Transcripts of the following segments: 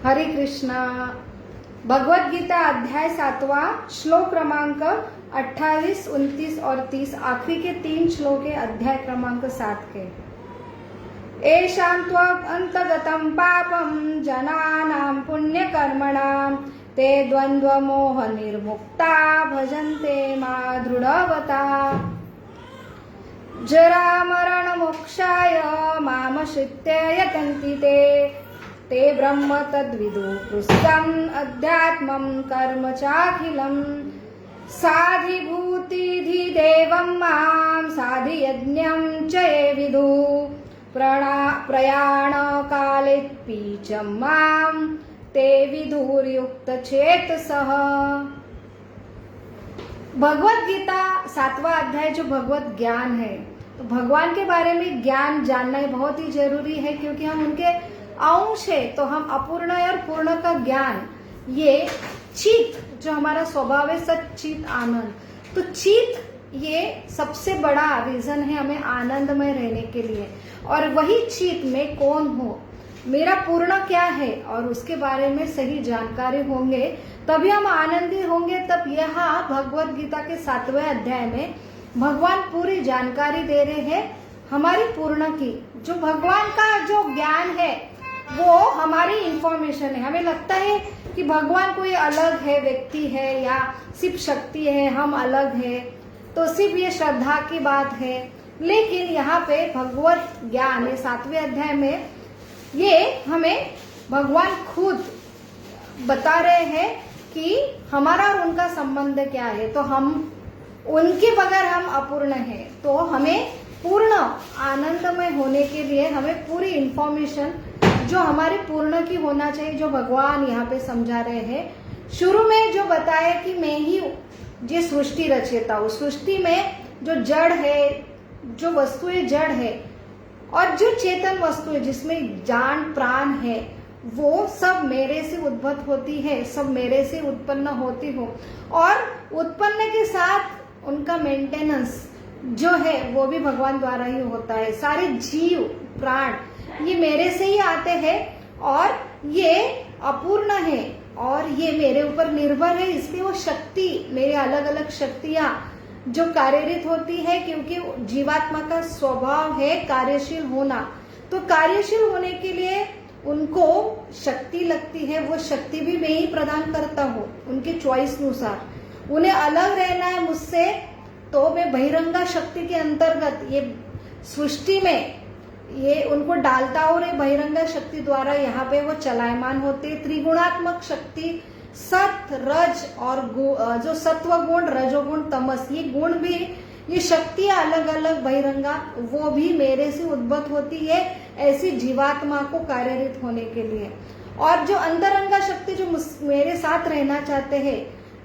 हरे कृष्णा। भगवत गीता अध्याय 7वां श्लोक क्रमांक 28, 29 और 30 आखिरी के 3 श्लोक है अध्याय क्रमांक 7 के। एषां त्वन्तगतं पापं जनानां पुण्यकर्मणां ते द्वन्द्वमोह निर्मुक्ता भजन्ते मां दृढव्रता जरामरणमोक्षाय मामश्रित्य यतन्ति ते ब्रह्म तद्विदु कृष्णम् अध्यात्मं कर्म चाखिलम् साधिभूतिधिदेवं मां साधियज्ञं च ये विदु प्रयाणकालेऽपि च मां ते विदुर्युक्तचेतसः। भगवत गीता 7वां अध्याय जो भगवत ज्ञान है, तो भगवान के बारे में ज्ञान जानना बहुत ही जरूरी है, क्योंकि हम उनके अंश है। तो हम अपूर्ण और पूर्ण का ज्ञान, ये चित जो हमारा स्वभाव है, सच्चित आनंद, तो चित ये सबसे बड़ा रीजन है हमें आनंदमय रहने के लिए। और वही चित में कौन हो, मेरा पूर्ण क्या है, और उसके बारे में सही जानकारी होंगे तभी हम आनंदी होंगे। तब यहाँ भगवत गीता के 7वें अध्याय में भगवान पूरी जानकारी दे रहे हैं हमारी पूर्ण की। जो भगवान का जो ज्ञान है वो हमारी इंफॉर्मेशन है। हमें लगता है कि भगवान कोई अलग है, व्यक्ति है या सिर्फ शक्ति है, हम अलग है, तो सिर्फ ये श्रद्धा की बात है। लेकिन यहाँ पे भगवत ज्ञान 7वें अध्याय में ये हमें भगवान खुद बता रहे हैं कि हमारा और उनका संबंध क्या है। तो हम उनके बगैर हम अपूर्ण हैं, तो हमें पूर्ण आनंदमय होने के लिए हमें पूरी इंफॉर्मेशन जो हमारे पूर्ण की होना चाहिए, जो भगवान यहाँ पे समझा रहे हैं। शुरू में जो बताया कि मैं ही ये सृष्टि रचयिता हूँ, सृष्टि में जो जड़ है, जो वस्तुएं जड़ है, और जो चेतन वस्तु है जिसमें जान प्राण है, वो सब मेरे से उद्भव होती है, सब मेरे से उत्पन्न होती हो, और उत्पन्न के साथ उनका मेंटेनेंस जो है वो भी भगवान द्वारा ही होता है। सारे जीव प्राण ये मेरे से ही आते हैं, और ये अपूर्ण है और ये मेरे ऊपर निर्भर है। इसलिए वो शक्ति, मेरे अलग अलग शक्तियां जो कार्यरत होती है, क्योंकि जीवात्मा का स्वभाव है कार्यशील होना, तो कार्यशील होने के लिए उनको शक्ति लगती है। वो शक्ति भी मैं ही प्रदान करता हूँ उनके चॉइस अनुसार। उन्हें अलग रहना है मुझसे, तो मैं बहिरंगा शक्ति के अंतर्गत ये सृष्टि में ये उनको डालता हूँ, और ये बहिरंगा शक्ति द्वारा यहाँ पे वो चलायमान होते। त्रिगुणात्मक शक्ति सत रज और जो सत्व गुण, रजोगुण, तमस, ये गुण भी, ये शक्तियां अलग अलग बहिरंगा, वो भी मेरे से उद्भव होती है ऐसी जीवात्मा को कार्यरत होने के लिए। और जो अंतरंगा शक्ति जो मेरे साथ रहना चाहते हैं,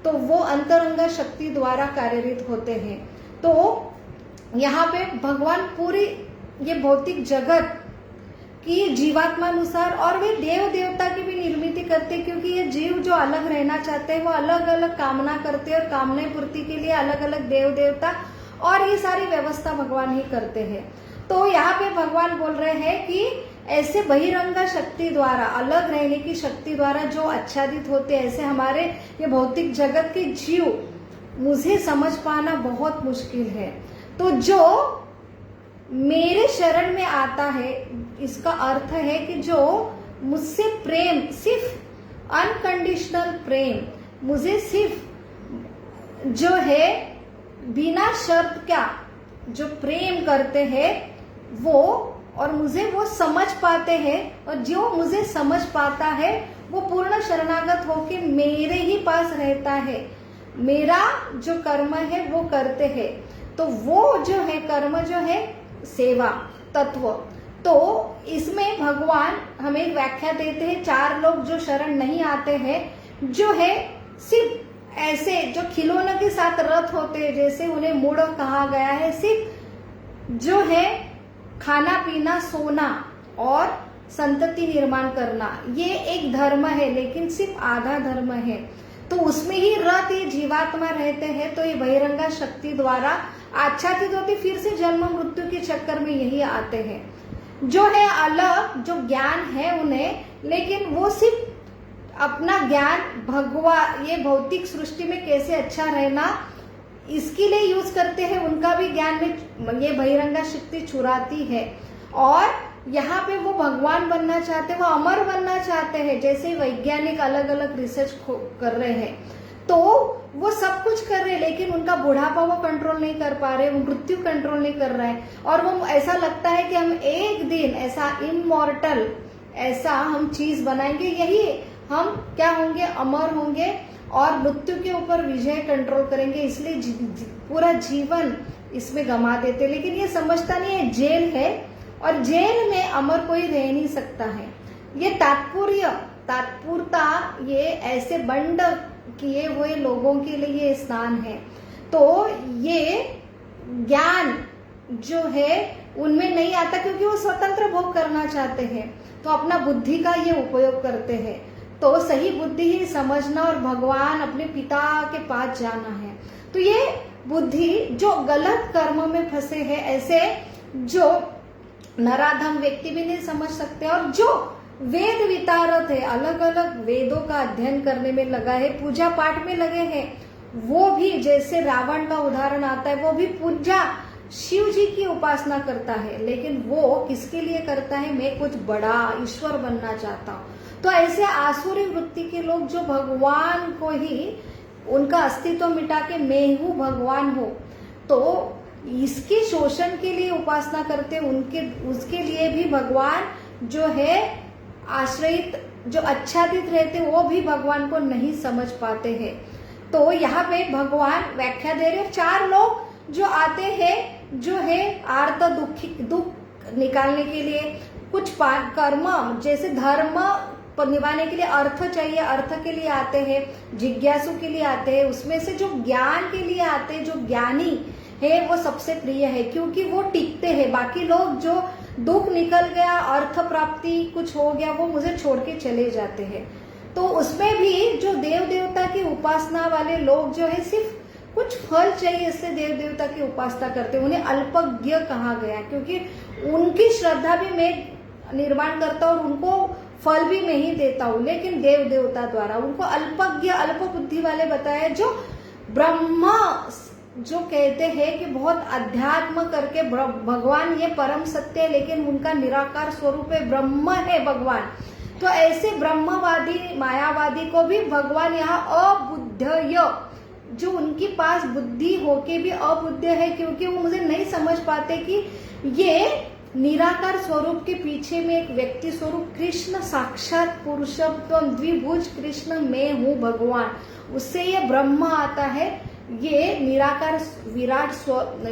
तो वो अंतरंगा शक्ति द्वारा कार्यरत होते हैं। तो यहाँ पे भगवान पूरी ये भौतिक जगत कि जीवात्मा अनुसार, और वे देव देवता की भी निर्मित करते, क्योंकि ये जीव जो अलग रहना चाहते हैं वो अलग अलग कामना करते हैं, और कामना पूर्ति के लिए अलग अलग देव देवता और ये सारी व्यवस्था भगवान ही करते हैं। तो यहाँ पे भगवान बोल रहे हैं कि ऐसे बहिरंगा शक्ति द्वारा, अलग रहने की शक्ति द्वारा जो आच्छादित होते हैं, ऐसे हमारे ये भौतिक जगत के जीव मुझे समझ पाना बहुत मुश्किल है। तो जो मेरे शरण में आता है, इसका अर्थ है कि जो मुझसे प्रेम, सिर्फ अनकंडीशनल प्रेम, मुझे सिर्फ जो है बिना शर्त क्या जो प्रेम करते हैं वो, और मुझे वो समझ पाते हैं, और जो मुझे समझ पाता है वो पूर्ण शरणागत होके मेरे ही पास रहता है, मेरा जो कर्म है वो करते हैं। तो वो जो है कर्म जो है सेवा तत्व। तो इसमें भगवान हमें व्याख्या देते हैं, 4 लोग जो शरण नहीं आते हैं, जो है सिर्फ ऐसे जो खिलौनों के साथ रथ होते हैं, जैसे उन्हें मूढ़ कहा गया है, सिर्फ जो है खाना पीना सोना और संतति निर्माण करना, ये एक धर्म है, लेकिन सिर्फ आधा धर्म है। तो उसमें ही रत ये जीवात्मा रहते हैं, तो ये बहिरंगा शक्ति द्वारा आच्छादित होती, फिर से जन्म मृत्यु के चक्कर में यही आते हैं। जो है अलग जो ज्ञान है उन्हें, लेकिन वो सिर्फ अपना ज्ञान भगवान ये भौतिक सृष्टि में कैसे अच्छा रहना इसके लिए यूज करते हैं, उनका भी ज्ञान में ये बहिरंगा शक्ति चुराती है। और यहाँ पे वो भगवान बनना चाहते हैं, वो अमर बनना चाहते हैं। जैसे वैज्ञानिक अलग अलग रिसर्च कर रहे हैं, तो वो सब कुछ कर रहे हैं, लेकिन उनका बुढ़ापा वो कंट्रोल नहीं कर पा रहे, वो मृत्यु कंट्रोल नहीं कर रहा है। और वो ऐसा लगता है कि हम एक दिन ऐसा इमॉर्टल ऐसा हम चीज बनाएंगे, यही हम क्या होंगे, अमर होंगे और मृत्यु के ऊपर विजय कंट्रोल करेंगे। इसलिए पूरा जीवन इसमें गंवा देते, लेकिन ये समझता नहीं है जेल है और जेल में अमर कोई रह नहीं सकता है। ये तात्पुरता ये ऐसे बंड किए हुए लोगों के लिए ये स्नान है। तो ये ज्ञान जो है उनमें नहीं आता, क्योंकि वो स्वतंत्र भोग करना चाहते हैं, तो अपना बुद्धि का ये उपयोग करते हैं। तो सही बुद्धि ही समझना और भगवान अपने पिता के पास जाना है। तो ये बुद्धि जो गलत कर्म में फंसे हैं, ऐसे जो नराधम व्यक्ति भी नहीं समझ सकते, और जो वेद वितारत है, अलग अलग वेदों का अध्ययन करने में लगा है, पूजा पाठ में लगे हैं, वो भी जैसे रावण का उदाहरण आता है, वो भी पूजा शिव जी की उपासना करता है, लेकिन वो किसके लिए करता है, मैं कुछ बड़ा ईश्वर बनना चाहता हूँ। तो ऐसे आसुरी वृत्ति के लोग जो भगवान को ही उनका अस्तित्व मिटा के मैं हूँ भगवान हो, तो इसके शोषण के लिए उपासना करते, उसके लिए भी भगवान जो है आश्रयित, जो आच्छादित रहते, वो भी भगवान को नहीं समझ पाते हैं। तो यहाँ पे भगवान व्याख्या दे रहे, 4 लोग जो आते हैं, जो है आर्त दुख निकालने के लिए, कुछ कर्म जैसे धर्म निभाने के लिए अर्थ चाहिए, अर्थ के लिए आते हैं, जिज्ञासु के लिए आते हैं, उसमें से जो ज्ञान के लिए आते हैं, जो ज्ञानी है वो सबसे प्रिय है, क्योंकि वो टिकते हैं। बाकी लोग जो दुख निकल गया, अर्थ प्राप्ति कुछ हो गया, वो मुझे छोड़ के चले जाते हैं। तो उसमें भी जो देव देवता की उपासना वाले लोग जो है, सिर्फ कुछ फल चाहिए इसलिए देव देवता की उपासना करते, उन्हें अल्पज्ञ कहा गया, क्योंकि उनकी श्रद्धा भी मैं निर्माण करता हूँ और उनको फल भी मैं ही देता हूँ, लेकिन देव देवता द्वारा उनको अल्पज्ञ अल्प बुद्धि वाले बताया, जो ब्रह्मा जो कहते हैं कि बहुत अध्यात्म करके भगवान ये परम सत्य है, लेकिन उनका निराकार स्वरूप है, ब्रह्म है भगवान। तो ऐसे ब्रह्मवादी मायावादी को भी भगवान यहाँ अबुद्धय, जो उनके पास बुद्धि होके भी अबुद्ध है, क्योंकि वो मुझे नहीं समझ पाते कि ये निराकार स्वरूप के पीछे में एक व्यक्ति स्वरूप कृष्ण साक्षात पुरुषोत्तम द्विभुज कृष्ण मैं हूँ भगवान, उससे ये ब्रह्म आता है, ये निराकार विराट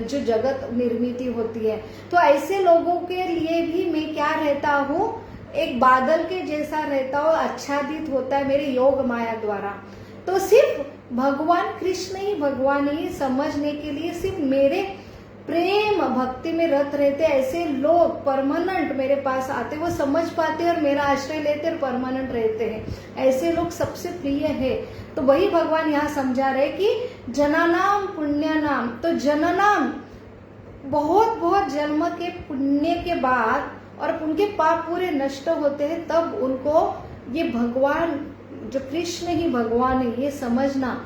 जो जगत निर्मित होती है। तो ऐसे लोगों के लिए भी मैं क्या रहता हूँ, एक बादल के जैसा रहता हूँ, आच्छादित होता है मेरे योग माया द्वारा। तो सिर्फ भगवान कृष्ण ही भगवान ही समझने के लिए सिर्फ मेरे प्रेम भक्ति में रत रहते, ऐसे लोग परमानेंट मेरे पास आते, वो समझ पाते और मेरा आश्रय लेते और परमानेंट रहते हैं, ऐसे लोग सबसे प्रिय है। तो वही भगवान यहाँ समझा रहे कि जनानाम पुण्यनाम, तो जननाम बहुत बहुत जन्म के पुण्य के बाद और उनके पाप पूरे नष्ट होते हैं, तब उनको ये भगवान जो कृष्ण ही भगवान है ये समझना,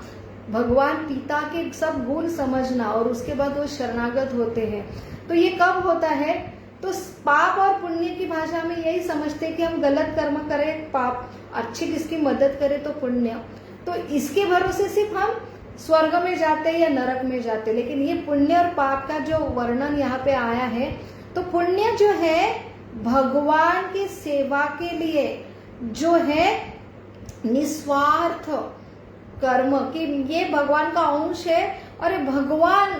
भगवान पिता के सब गुण समझना, और उसके बाद वो शरणागत होते हैं। तो ये कब होता है, तो पाप और पुण्य की भाषा में यही समझते हैं कि हम गलत कर्म करें पाप, अच्छी किसकी मदद करें तो पुण्य, तो इसके भरोसे सिर्फ हम स्वर्ग में जाते हैं या नरक में जाते। लेकिन ये पुण्य और पाप का जो वर्णन यहाँ पे आया है, तो पुण्य जो है भगवान की सेवा के लिए जो है निस्वार्थ कर्म, कि ये भगवान का अंश है और ये भगवान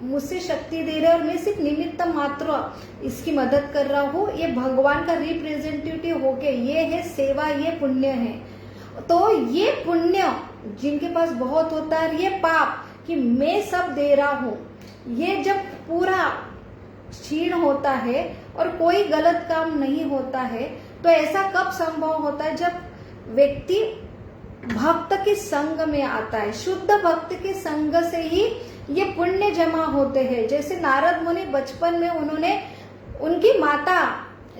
मुझसे शक्ति दे रहे और मैं सिर्फ निमित्त मात्र इसकी मदद कर रहा हूँ, ये भगवान का रिप्रेजेंटेटिव होके ये है सेवा, ये पुण्य है। तो ये पुण्य जिनके पास बहुत होता है, ये पाप कि मैं सब दे रहा हूँ, ये जब पूरा क्षीण होता है और कोई गलत काम नहीं होता है, तो ऐसा कब संभव होता है, जब व्यक्ति भक्त के संग में आता है। शुद्ध भक्त के संग से ही ये पुण्य जमा होते हैं। जैसे नारद मुनि बचपन में उन्होंने उनकी माता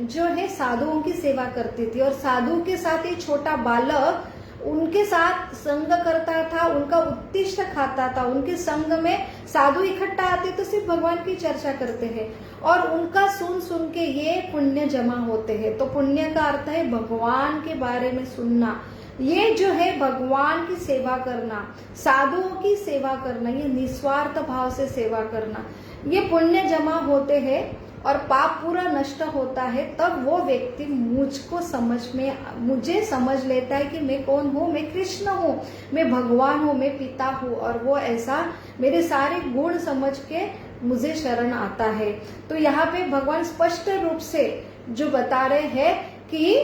जो है साधुओं की सेवा करती थी और साधु के साथ ही छोटा बालक उनके साथ संग करता था, उनका उत्तिष्ठ खाता था। उनके संग में साधु इकट्ठा आते तो सिर्फ भगवान की चर्चा करते हैं और उनका सुन सुन के ये पुण्य जमा होते हैं। तो पुण्य का अर्थ है भगवान के बारे में सुनना, ये जो है भगवान की सेवा करना, साधुओं की सेवा करना, ये निस्वार्थ भाव से सेवा करना, ये पुण्य जमा होते हैं और पाप पूरा नष्ट होता है। तब वो व्यक्ति मुझे समझ लेता है कि मैं कौन हूँ, मैं कृष्ण हूँ, मैं भगवान हूँ, मैं पिता हूँ, और वो ऐसा मेरे सारे गुण समझ के मुझे शरण आता है। तो यहाँ पे भगवान स्पष्ट रूप से जो बता रहे हैं कि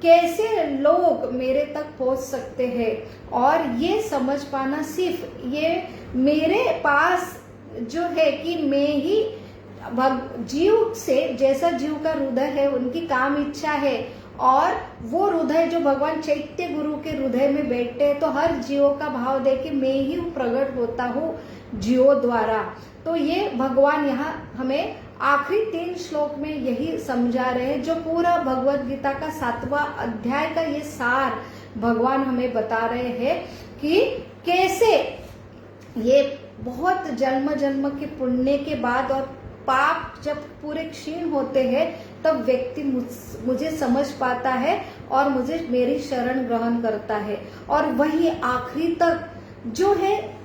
कैसे लोग मेरे तक पहुंच सकते हैं, और ये समझ पाना सिर्फ ये मेरे पास जो है कि मैं ही जीव से, जैसा जीव का हृदय है, उनकी काम इच्छा है, और वो हृदय जो भगवान चैत्य गुरु के हृदय में बैठते हैं, तो हर जीवों का भाव दे के मैं ही प्रकट होता हूँ जीवों द्वारा। तो ये भगवान यहाँ हमें आखिरी 3 श्लोक में यही समझा रहे हैं, जो पूरा भगवत गीता का 7वां अध्याय का ये सार भगवान हमें बता रहे हैं कि कैसे ये बहुत जन्म जन्म के पुण्य के बाद और पाप जब पूरे क्षीण होते हैं, तब व्यक्ति मुझे समझ पाता है और मुझे मेरी शरण ग्रहण करता है। और वही आखिरी तक जो है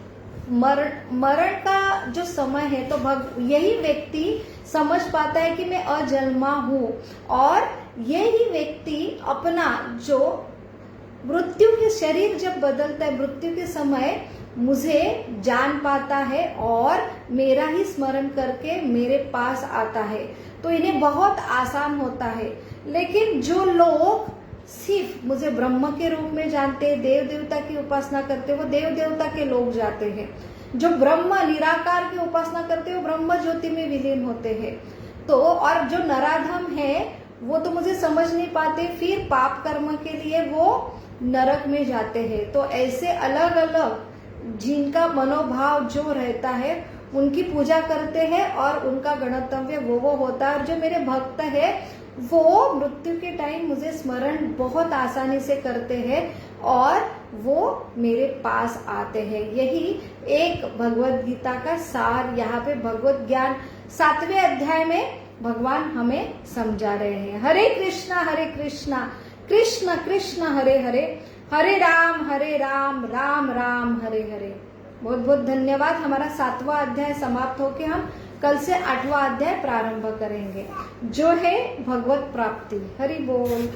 मरण का जो समय है, तो यही व्यक्ति समझ पाता है कि मैं अजन्मा हूँ, और यही व्यक्ति अपना जो मृत्यु के शरीर जब बदलता है, मृत्यु के समय मुझे जान पाता है और मेरा ही स्मरण करके मेरे पास आता है। तो इन्हें बहुत आसान होता है। लेकिन जो लोग सिर्फ मुझे ब्रह्म के रूप में जानते हैं, देव देवता की उपासना करते हैं, वो देव देवता के लोग जाते हैं। जो ब्रह्म निराकार की उपासना करते हैं, वो ब्रह्म ज्योति में विलीन होते हैं। तो और जो नराधम है, वो तो मुझे समझ नहीं पाते, फिर पाप कर्म के लिए वो नरक में जाते हैं। तो ऐसे अलग अलग जिनका मनोभाव जो रहता है, उनकी पूजा करते हैं और उनका गणतव्य वो होता है। और जो मेरे भक्त है, वो मृत्यु के टाइम मुझे स्मरण बहुत आसानी से करते हैं और वो मेरे पास आते हैं। यही एक भगवत गीता का सार यहाँ पे भगवत ज्ञान 7वें अध्याय में भगवान हमें समझा रहे हैं। हरे कृष्णा कृष्ण कृष्ण हरे हरे, हरे राम राम राम हरे हरे। बहुत बहुत धन्यवाद। हमारा 7वां अध्याय समाप्त होके हम कल से 8वां अध्याय प्रारंभ करेंगे, जो है भगवत प्राप्ति। हरि बोल।